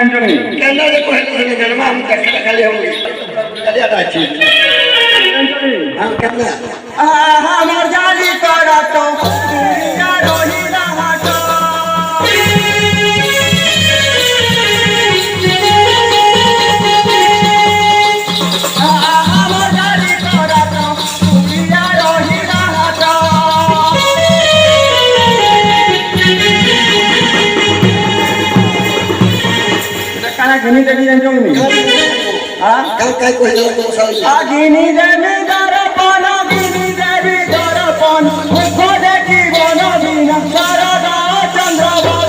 ଜାଣିଛନ୍ତି କେନ୍ନା ଯେ କହିଲେ ଜନ୍ମ ଆମ ଚାକିରି ଖାଲି ହବ ଖାଲି ଆଟା ଅଛି ହଁ କେନ୍ନା আমার জালি করা তো দুনিয়া রহিলা হাট আমার জালি করা তো দুনিয়া রহিলা হাট কানা ঘিনি দেখি জানিଛନ୍ତି काय କହିଲେ ତମ ସାହି আগিনি দেবী দরপন গিনি দেবী দরপন মুখ দেখিব নবীন শারদা চন্দ্রবল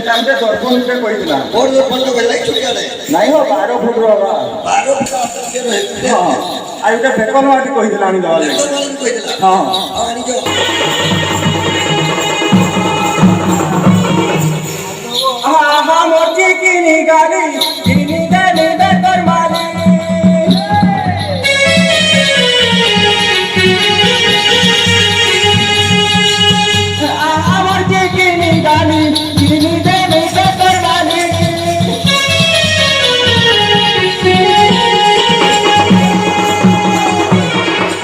ତାଙ୍କେ ଦର୍ପଣରେ କହିଥିଲା ମୋର ଯୋଉ ପଣ୍ଡ କହିଲା ଛୁଟିଆରେ ନାଇଁ ହୋ 12 ଫୁଟର ହବା 12 ଫୁଟ ରହିଥିଲେ ହଁ ଆଉ ଏଇଟା ଫେକନ ମାଟି କହିଥିଲା ଆଣି ଦେବା ଲାଗି କହିଥିଲା ହଁ ଆଣିଛ আহা মোচি কিনি গাড়ি কিনি দেবী বেতর মালি আহা মোচি কিনি গাড়ি কিনি দেবী বেতর মালি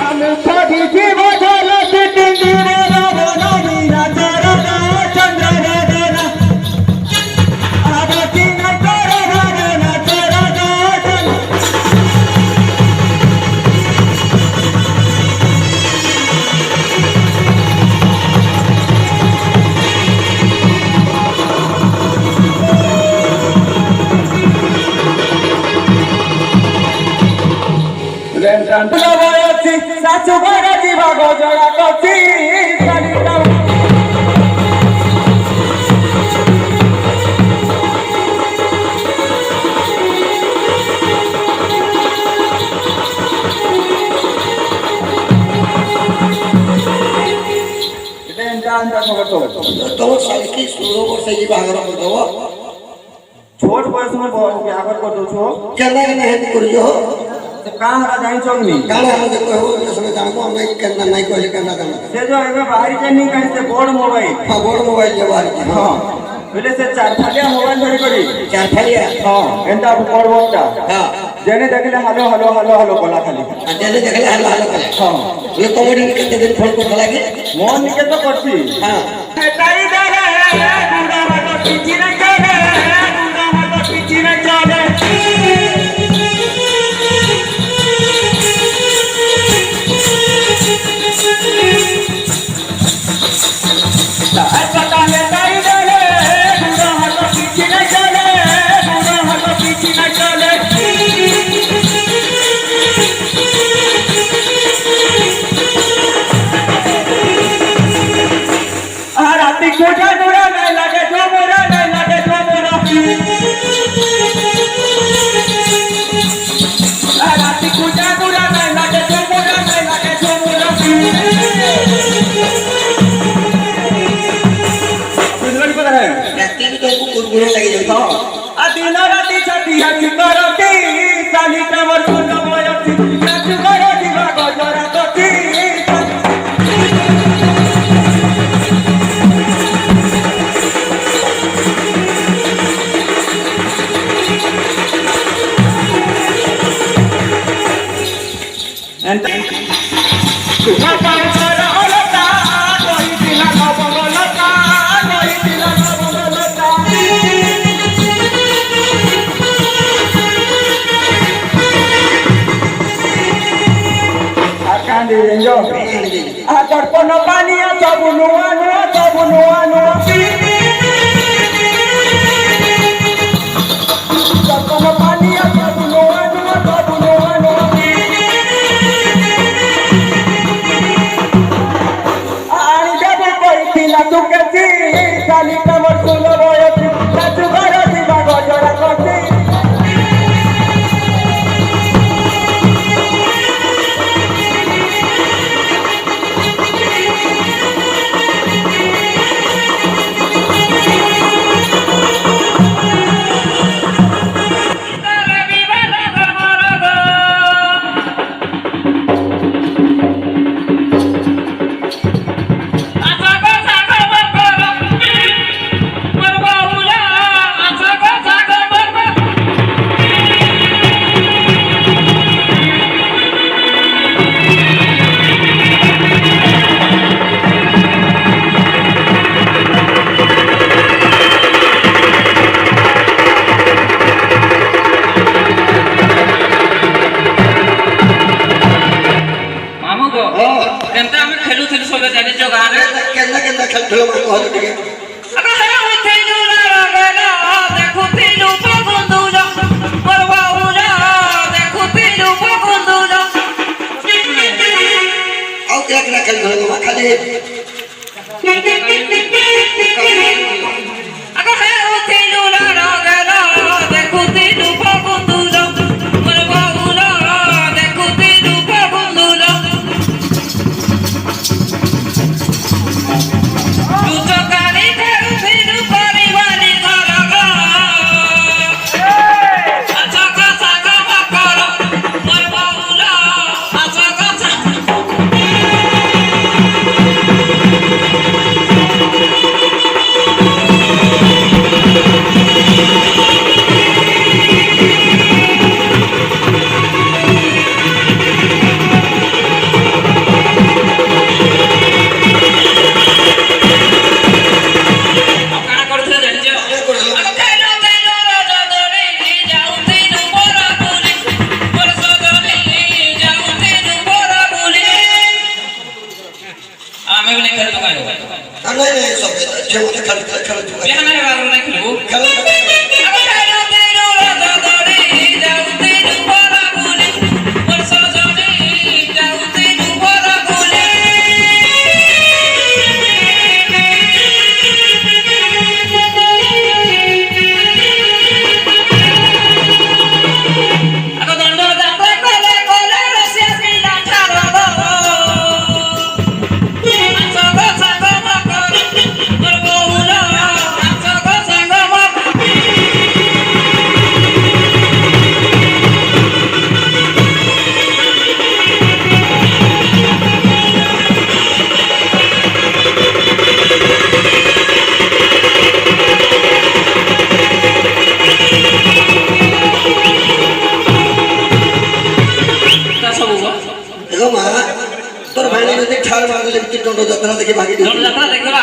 আমি ছবি জীব ঝল তিন দিনে রব নবী রাজার চন্দ্র রেদনা আবাতি না করে ধরে না চরা দর্শন বয়সী শাশু ঘরে ଯିବା ଗଜରା କଛି ଚାଲିଲା ତମ ସାହି କି 16 ବର୍ଷ ହେଇକି ବାହାଘର କରିଦେବ छोट बयस में बिहागर कर दो छो କେନ୍ନା କେନ୍ନା ହେତି କରିଛ कहाँ हरा जाई चोगनी କାଣା ଆମେ ଯେ କହିବୁ ଏ ସମୟ ଜାଣବୁ ଆମେ କେନ୍ନା ନାଇଁ କହିଲେ କେନ୍ନା ଜାଣବୁ से जो एबे बाहरी जानी कहीं से बोर्ड मोबाइल ହଁ ବଡ଼ ମୋବାଇଲ ଯେ ବାହାରି हाँ बोले से चार फालिया मोबाइल धरी करी ଚାର ଫାଳିଆ हाँ एंता बोर्ड बोर्डटा ହଁ जेने देखले हेलो हेलो हेलो हेलो बोला खाली ଯେନେ ଦେଖିଲେ ହାଲ ହାଲ କଲେ हाँ ବୋଲେ ତମରି କେତେ ଦିନ ଫୋନ କରୁଥିଲା କି मोहन निके तो करती ହଁ তাই দারে গুড়া হাত পিছি না চলে গুড়া হাত পিছি না চলে তাই তাই দারে গুড়া হাত পিছি না চলে গুড়া হাত পিছি না চলে আর রাতি কোঠা দূরা নাই লাগে জমরা নাই লাগে জমরা আর রাতি কোঠা দূরা নাই লাগে জমরা নাই লাগে জমরা बुझलनी पता है ରାତି ବି ତମକୁ ଗୁରୁଗୁରୁ ଲାଗି ଯାଉଛି हाँ आ दिन राति छाती हाथी करती साली कामर सुन बयसी नाचु कर दिवा गजरा कथी तुमा पार कर अलता कहि दिला नवलता कहि दिला नवलता आकांदी रेंजो आ दर्पण पानिया सब नुआ नुआ सब नुआ नुआ दर्पण पानिया सब नुआ नुआ सब नुआ नुआ आनी जब कोई थिला तू केसी साली कमर सुन बयसी नाचु घर दिवा गजरा कथी ସବୁ ଜାଣିଛ ଗାଁରେ କେନ୍ତା କେନ୍ତା ଖେଳୁଥିଲ ମା କହ ଟିକେ ଆଗ ହେଉଥିଲୁ ରଗେଲ ଦେଖୁଥିଲୁ ପଗୁନ୍ଦୁଲ ମୋର ବାହୁଲ ଦେଖୁଥିଲୁ ପଗୁନ୍ଦୁଲ ଆଉ କେନ୍ତା କେନ୍ତା ଖେଳୁଥିଲ ମା ଖାଲି ଆଗ ହେଉଥିଲୁ ରଗେଲ ଦେଖୁଥିଲୁ ପଗୁନ୍ଦୁଲ ମୋର ବାହୁଲ ଦେଖୁଥିଲୁ ପଗୁନ୍ଦୁଲ ଲୁଚକାଳି ଖେଳୁଥିଲୁ ପରିବାରି ଘରଗ ଆଛକ ସାଗ ମକର ମୋର ବାହୁଲ ଆଛକ ସାଗ କାଣା କରୁଥିଲେ ଜାଣିଛ ଆଗ ତେଲ ତେଲ ରଜଦଳି ଯାଉଥିଲୁ ବର ବୁଲି ମୋର ସଜନି ଯାଉଥିଲୁ ବର ବୁଲି ଆମେ ବି ଖେଳୁ କାଇଁ ନାଇଁ ନାଇଁ ସବୁ ଝିଅ ମତେ ଖେଳୁଥିଲେ ଖେଳୁଥିଲେ ବିହାନରେ ବାବୁ ନାଇଁ ଖେଳୁ ଖେଳ ଆଗ ତେଲ ତେଲ ରଜଦଳି ଯାଉଥିଲୁ ବର ବୁଲି ମୋର ସଜନି ଯାଉଥିଲୁ ବର ବୁଲି ଆଗ ଦଣ୍ଡ ଯାତ୍ରା କଲେ କଲେ ରସିଆ ପିଲା ଠାରଦ ନାଚଗ ସାଙ୍ଗ ମକର ମୋର ବହୁଲ ନାଚଗ ସାଙ୍ଗ ମକର ତା ସବୁ ଦେଖ ମା ତୋର ଭାଇନା ଯଦି ଠାର ମାରିଲେ ଦଣ୍ଡ ଯାତ୍ରା ଦେଖି ଭାଗି ଦଣ୍ଡ ଯାତ୍ରା ଦେଖିବା